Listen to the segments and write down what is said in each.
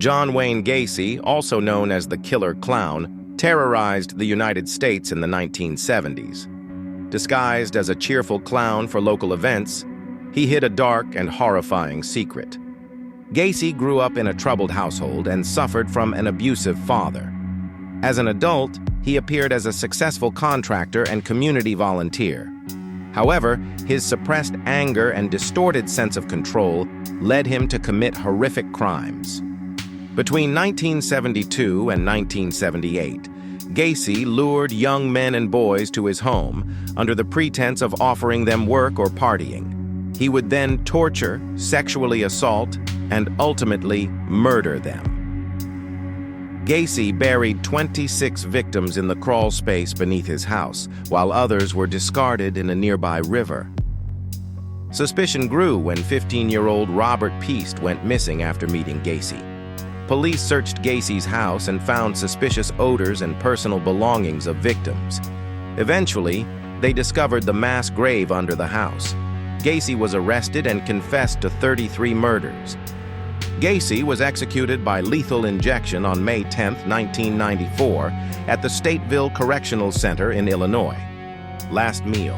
John Wayne Gacy, also known as the Killer Clown, terrorized the United States in the 1970s. Disguised as a cheerful clown for local events, he hid a dark and horrifying secret. Gacy grew up in a troubled household and suffered from an abusive father. As an adult, he appeared as a successful contractor and community volunteer. However, his suppressed anger and distorted sense of control led him to commit horrific crimes. Between 1972 and 1978, Gacy lured young men and boys to his home under the pretense of offering them work or partying. He would then torture, sexually assault, and ultimately murder them. Gacy buried 26 victims in the crawl space beneath his house, while others were discarded in a nearby river. Suspicion grew when 15-year-old Robert Peast went missing after meeting Gacy. Police searched Gacy's house and found suspicious odors and personal belongings of victims. Eventually, they discovered the mass grave under the house. Gacy was arrested and confessed to 33 murders. Gacy was executed by lethal injection on May 10, 1994, at the Stateville Correctional Center in Illinois. Last meal.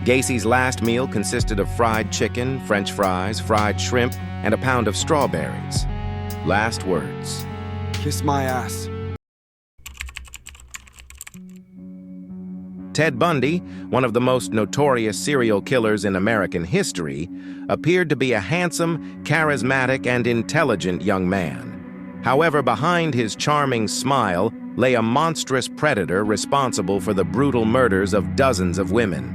Gacy's last meal consisted of fried chicken, French fries, fried shrimp, and a pound of strawberries. Last words. Kiss my ass. Ted Bundy, one of the most notorious serial killers in American history, appeared to be a handsome, charismatic, and intelligent young man. However, behind his charming smile lay a monstrous predator responsible for the brutal murders of dozens of women.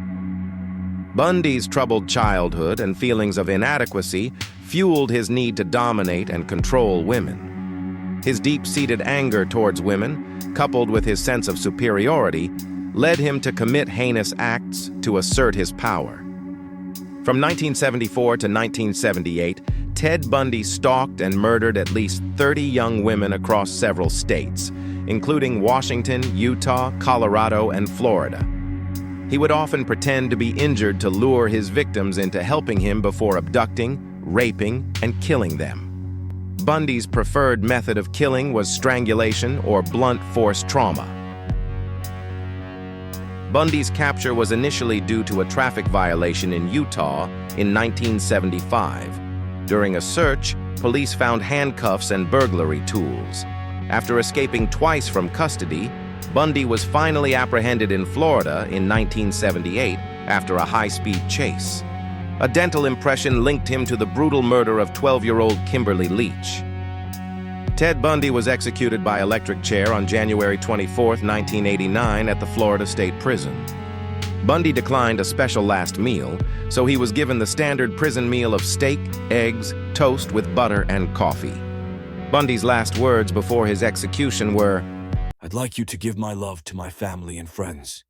Bundy's troubled childhood and feelings of inadequacy fueled his need to dominate and control women. His deep-seated anger towards women, coupled with his sense of superiority, led him to commit heinous acts to assert his power. From 1974 to 1978, Ted Bundy stalked and murdered at least 30 young women across several states, including Washington, Utah, Colorado, and Florida. He would often pretend to be injured to lure his victims into helping him before abducting, raping, and killing them. Bundy's preferred method of killing was strangulation or blunt force trauma. Bundy's capture was initially due to a traffic violation in Utah in 1975. During a search, police found handcuffs and burglary tools. After escaping twice from custody, Bundy was finally apprehended in Florida in 1978 after a high-speed chase. A dental impression linked him to the brutal murder of 12-year-old Kimberly Leach. Ted Bundy was executed by electric chair on January 24, 1989 at the Florida State Prison. Bundy declined a special last meal, so he was given the standard prison meal of steak, eggs, toast with butter and coffee. Bundy's last words before his execution were, "I'd like you to give my love to my family and friends."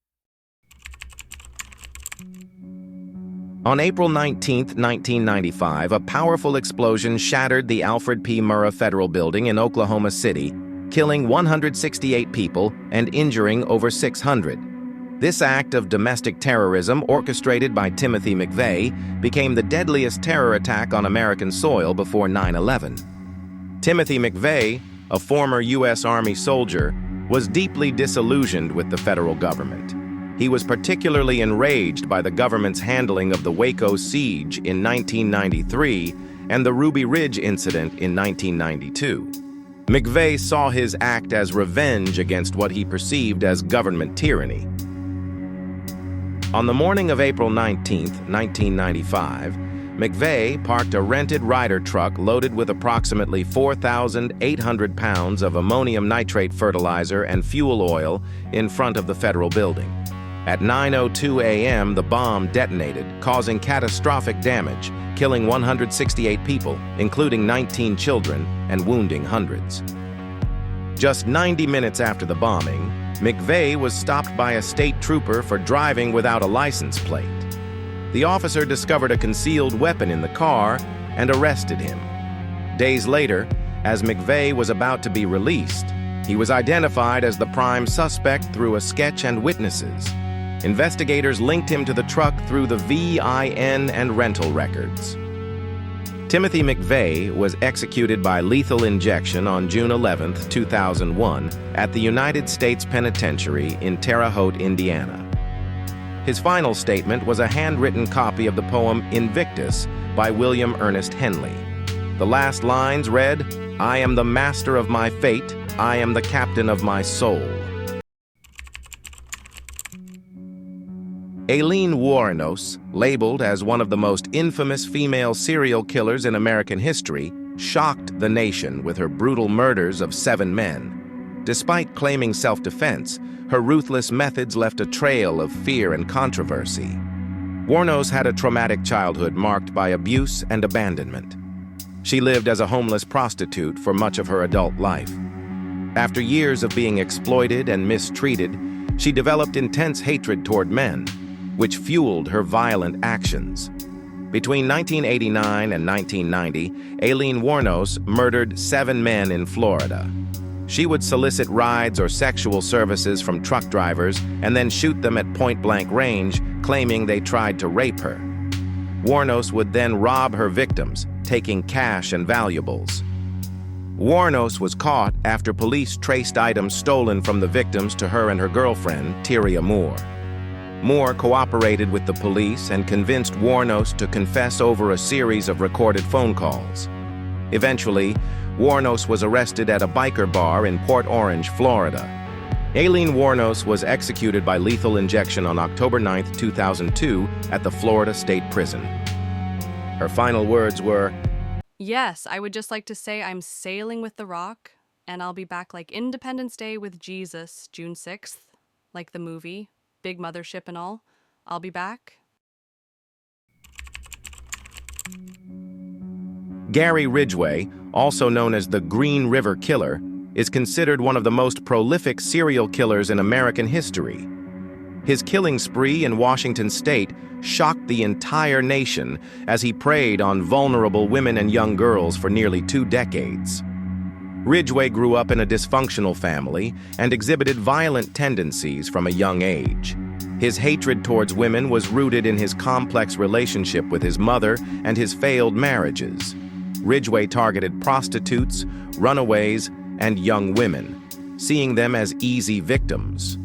On April 19, 1995, a powerful explosion shattered the Alfred P. Murrah Federal Building in Oklahoma City, killing 168 people and injuring over 600. This act of domestic terrorism, orchestrated by Timothy McVeigh, became the deadliest terror attack on American soil before 9/11. Timothy McVeigh, a former U.S. Army soldier, was deeply disillusioned with the federal government. He was particularly enraged by the government's handling of the Waco siege in 1993 and the Ruby Ridge incident in 1992. McVeigh saw his act as revenge against what he perceived as government tyranny. On the morning of April 19, 1995, McVeigh parked a rented Ryder truck loaded with approximately 4,800 pounds of ammonium nitrate fertilizer and fuel oil in front of the federal building. At 9:02 a.m., the bomb detonated, causing catastrophic damage, killing 168 people, including 19 children, and wounding hundreds. Just 90 minutes after the bombing, McVeigh was stopped by a state trooper for driving without a license plate. The officer discovered a concealed weapon in the car and arrested him. Days later, as McVeigh was about to be released, he was identified as the prime suspect through a sketch and witnesses. Investigators linked him to the truck through the VIN and rental records. Timothy McVeigh was executed by lethal injection on June 11, 2001, at the United States Penitentiary in Terre Haute, Indiana. His final statement was a handwritten copy of the poem Invictus by William Ernest Henley. The last lines read, "I am the master of my fate, I am the captain of my soul." Aileen Wuornos, labeled as one of the most infamous female serial killers in American history, shocked the nation with her brutal murders of 7 men. Despite claiming self-defense, her ruthless methods left a trail of fear and controversy. Wuornos had a traumatic childhood marked by abuse and abandonment. She lived as a homeless prostitute for much of her adult life. After years of being exploited and mistreated, she developed intense hatred toward men, which fueled her violent actions. Between 1989 and 1990, Aileen Wuornos murdered 7 men in Florida. She would solicit rides or sexual services from truck drivers and then shoot them at point-blank range, claiming they tried to rape her. Wuornos would then rob her victims, taking cash and valuables. Wuornos was caught after police traced items stolen from the victims to her and her girlfriend, Tyria Moore. Moore cooperated with the police and convinced Wuornos to confess over a series of recorded phone calls. Eventually, Wuornos was arrested at a biker bar in Port Orange, Florida. Aileen Wuornos was executed by lethal injection on October 9, 2002, at the Florida State Prison. Her final words were, "Yes, I would just like to say I'm sailing with the Rock, and I'll be back like Independence Day with Jesus, June 6th, like the movie, big mothership and all. I'll be back." Gary Ridgway, also known as the Green River Killer, is considered one of the most prolific serial killers in American history. His killing spree in Washington state shocked the entire nation as he preyed on vulnerable women and young girls for nearly 2 decades. Ridgway grew up in a dysfunctional family and exhibited violent tendencies from a young age. His hatred towards women was rooted in his complex relationship with his mother and his failed marriages. Ridgway targeted prostitutes, runaways, and young women, seeing them as easy victims.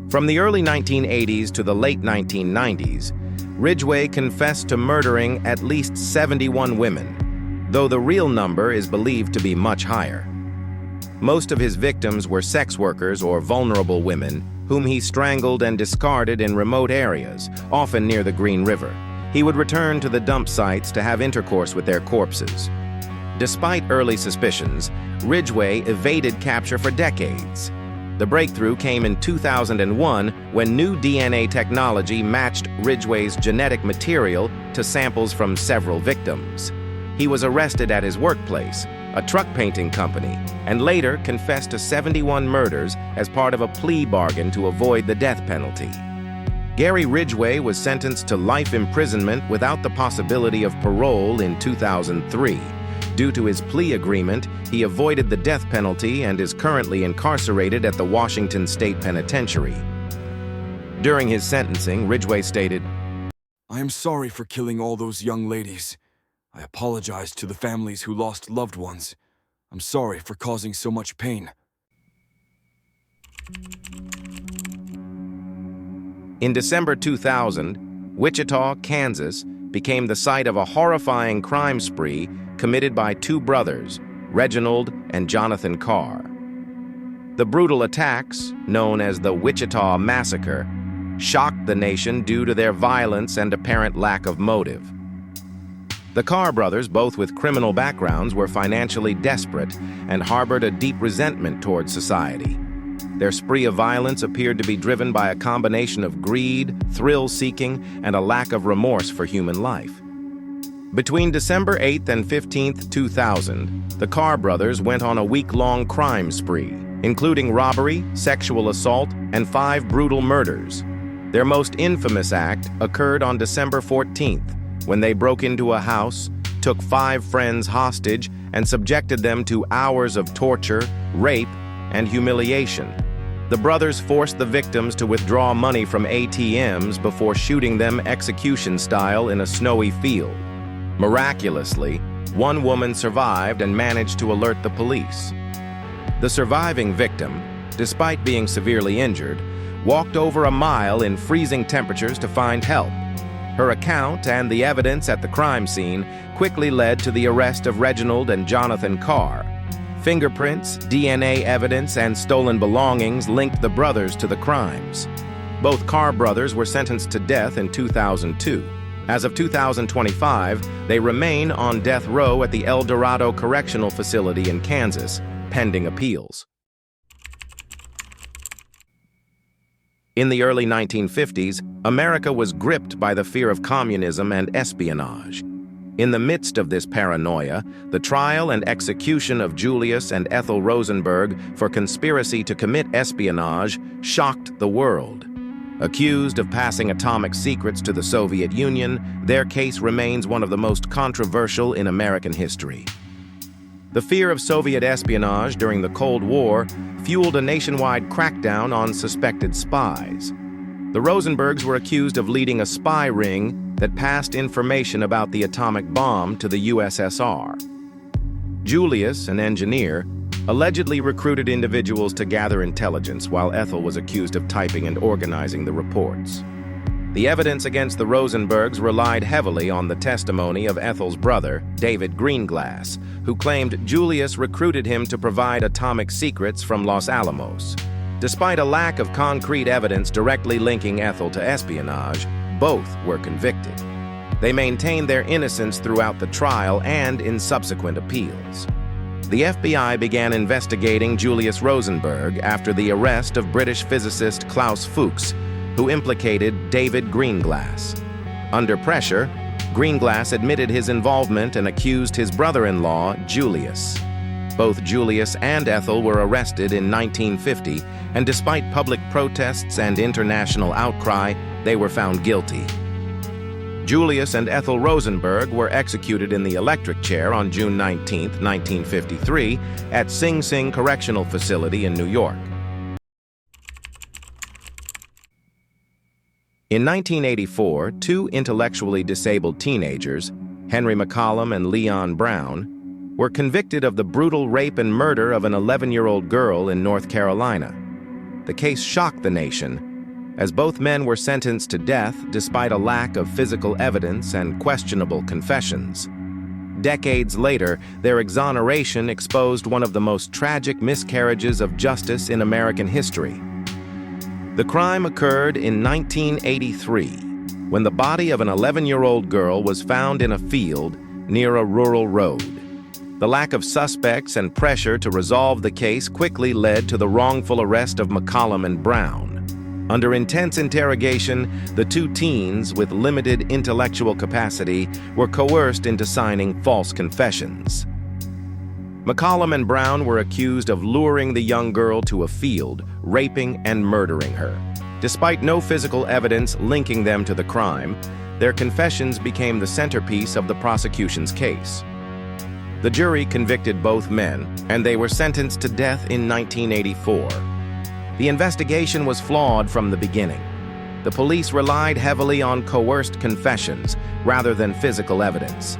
From the early 1980s to the late 1990s, Ridgway confessed to murdering at least 71 women, though the real number is believed to be much higher. Most of his victims were sex workers or vulnerable women whom he strangled and discarded in remote areas, often near the Green River. He would return to the dump sites to have intercourse with their corpses. Despite early suspicions, Ridgway evaded capture for decades. The breakthrough came in 2001 when new DNA technology matched Ridgway's genetic material to samples from several victims. He was arrested at his workplace, a truck painting company, and later confessed to 71 murders as part of a plea bargain to avoid the death penalty. Gary Ridgway was sentenced to life imprisonment without the possibility of parole in 2003. Due to his plea agreement, he avoided the death penalty and is currently incarcerated at the Washington State Penitentiary. During his sentencing, Ridgway stated, "I am sorry for killing all those young ladies. I apologize to the families who lost loved ones. I'm sorry for causing so much pain." In December 2000, Wichita, Kansas, became the site of a horrifying crime spree committed by 2 brothers, Reginald and Jonathan Carr. The brutal attacks, known as the Wichita Massacre, shocked the nation due to their violence and apparent lack of motive. The Carr brothers, both with criminal backgrounds, were financially desperate and harbored a deep resentment towards society. Their spree of violence appeared to be driven by a combination of greed, thrill-seeking, and a lack of remorse for human life. Between December 8th and 15th, 2000, the Carr brothers went on a week-long crime spree, including robbery, sexual assault, and 5 brutal murders. Their most infamous act occurred on December 14th, when they broke into a house, took 5 friends hostage, and subjected them to hours of torture, rape, and humiliation. The brothers forced the victims to withdraw money from ATMs before shooting them execution-style in a snowy field. Miraculously, one woman survived and managed to alert the police. The surviving victim, despite being severely injured, walked over a mile in freezing temperatures to find help. Her account and the evidence at the crime scene quickly led to the arrest of Reginald and Jonathan Carr. Fingerprints, DNA evidence, and stolen belongings linked the brothers to the crimes. Both Carr brothers were sentenced to death in 2002. As of 2025, they remain on death row at the El Dorado Correctional Facility in Kansas, pending appeals. In the early 1950s, America was gripped by the fear of communism and espionage. In the midst of this paranoia, the trial and execution of Julius and Ethel Rosenberg for conspiracy to commit espionage shocked the world. Accused of passing atomic secrets to the Soviet Union, their case remains one of the most controversial in American history. The fear of Soviet espionage during the Cold War fueled a nationwide crackdown on suspected spies. The Rosenbergs were accused of leading a spy ring that passed information about the atomic bomb to the USSR. Julius, an engineer, allegedly recruited individuals to gather intelligence, while Ethel was accused of typing and organizing the reports. The evidence against the Rosenbergs relied heavily on the testimony of Ethel's brother, David Greenglass, who claimed Julius recruited him to provide atomic secrets from Los Alamos. Despite a lack of concrete evidence directly linking Ethel to espionage, both were convicted. They maintained their innocence throughout the trial and in subsequent appeals. The FBI began investigating Julius Rosenberg after the arrest of British physicist Klaus Fuchs, who implicated David Greenglass. Under pressure, Greenglass admitted his involvement and accused his brother-in-law, Julius. Both Julius and Ethel were arrested in 1950, and despite public protests and international outcry, they were found guilty. Julius and Ethel Rosenberg were executed in the electric chair on June 19, 1953, at Sing Sing Correctional Facility in New York. In 1984, two intellectually disabled teenagers, Henry McCollum and Leon Brown, were convicted of the brutal rape and murder of an 11-year-old girl in North Carolina. The case shocked the nation, as both men were sentenced to death despite a lack of physical evidence and questionable confessions. Decades later, their exoneration exposed one of the most tragic miscarriages of justice in American history. The crime occurred in 1983, when the body of an 11-year-old girl was found in a field near a rural road. The lack of suspects and pressure to resolve the case quickly led to the wrongful arrest of McCollum and Brown. Under intense interrogation, the two teens with limited intellectual capacity were coerced into signing false confessions. McCollum and Brown were accused of luring the young girl to a field, raping and murdering her. Despite no physical evidence linking them to the crime, their confessions became the centerpiece of the prosecution's case. The jury convicted both men, and they were sentenced to death in 1984. The investigation was flawed from the beginning. The police relied heavily on coerced confessions rather than physical evidence.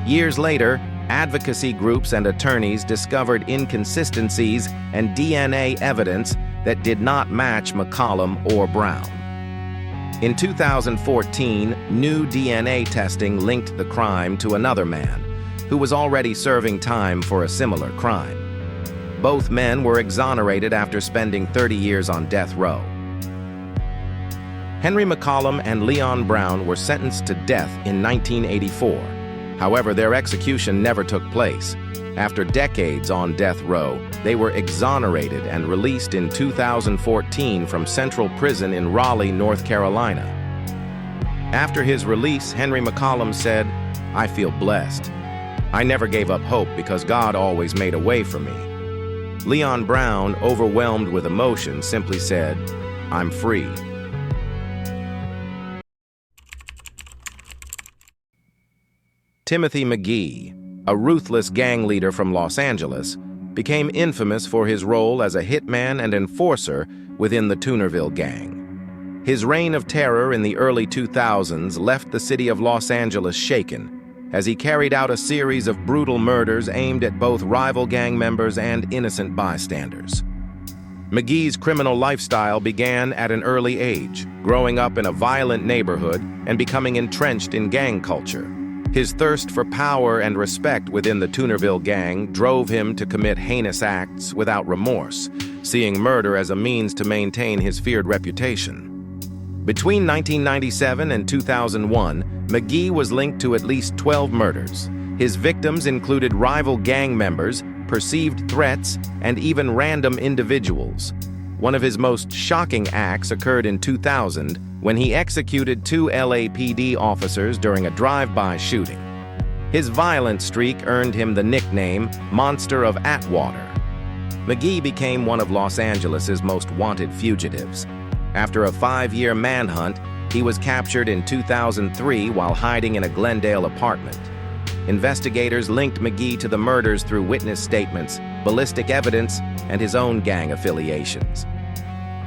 Years later, advocacy groups and attorneys discovered inconsistencies and DNA evidence that did not match McCollum or Brown. In 2014, new DNA testing linked the crime to another man, who was already serving time for a similar crime. Both men were exonerated after spending 30 years on death row. Henry McCollum and Leon Brown were sentenced to death in 1984. However, their execution never took place. After decades on death row, they were exonerated and released in 2014 from Central Prison in Raleigh, North Carolina. After his release, Henry McCollum said, "I feel blessed. I never gave up hope because God always made a way for me." Leon Brown, overwhelmed with emotion, simply said, "I'm free." Timothy McGee, a ruthless gang leader from Los Angeles, became infamous for his role as a hitman and enforcer within the Toonerville gang. His reign of terror in the early 2000s left the city of Los Angeles shaken. as he carried out a series of brutal murders aimed at both rival gang members and innocent bystanders. McGee's criminal lifestyle began at an early age, growing up in a violent neighborhood and becoming entrenched in gang culture. His thirst for power and respect within the Toonerville gang drove him to commit heinous acts without remorse, seeing murder as a means to maintain his feared reputation. Between 1997 and 2001, McGee was linked to at least 12 murders. His victims included rival gang members, perceived threats, and even random individuals. One of his most shocking acts occurred in 2000 when he executed 2 LAPD officers during a drive-by shooting. His violent streak earned him the nickname Monster of Atwater. McGee became one of Los Angeles' most wanted fugitives. After a 5-year manhunt, he was captured in 2003 while hiding in a Glendale apartment. Investigators linked McGee to the murders through witness statements, ballistic evidence, and his own gang affiliations.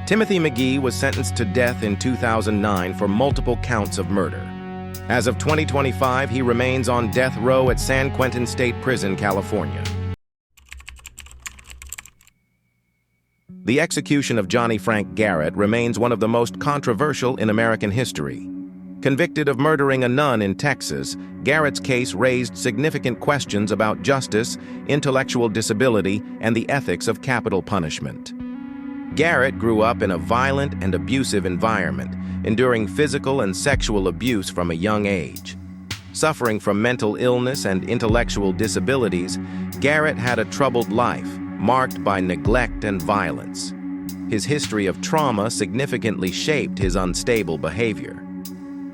Timothy McGee was sentenced to death in 2009 for multiple counts of murder. As of 2025, he remains on death row at San Quentin State Prison, California. The execution of Johnny Frank Garrett remains one of the most controversial in American history. Convicted of murdering a nun in Texas, Garrett's case raised significant questions about justice, intellectual disability, and the ethics of capital punishment. Garrett grew up in a violent and abusive environment, enduring physical and sexual abuse from a young age. Suffering from mental illness and intellectual disabilities, Garrett had a troubled life, marked by neglect and violence. His history of trauma significantly shaped his unstable behavior.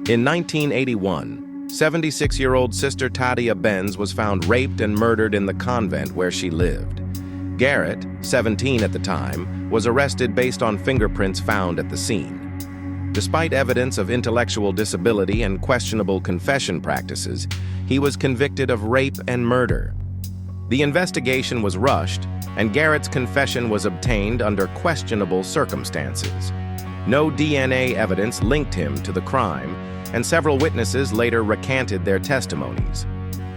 In 1981, 76-year-old Sister Tadia Benz was found raped and murdered in the convent where she lived. Garrett, 17 at the time, was arrested based on fingerprints found at the scene. Despite evidence of intellectual disability and questionable confession practices, he was convicted of rape and murder. The investigation was rushed, and Garrett's confession was obtained under questionable circumstances. No DNA evidence linked him to the crime, and several witnesses later recanted their testimonies.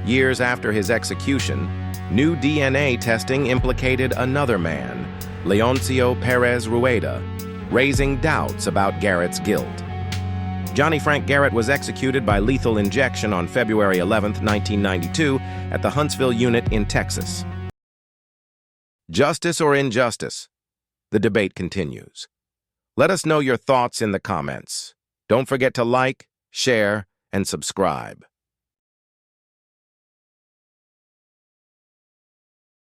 Years after his execution, new DNA testing implicated another man, Leoncio Perez Rueda, raising doubts about Garrett's guilt. Johnny Frank Garrett was executed by lethal injection on February 11, 1992, at the Huntsville unit in Texas. Justice or injustice? The debate continues. Let us know your thoughts in the comments. Don't forget to like, share, and subscribe.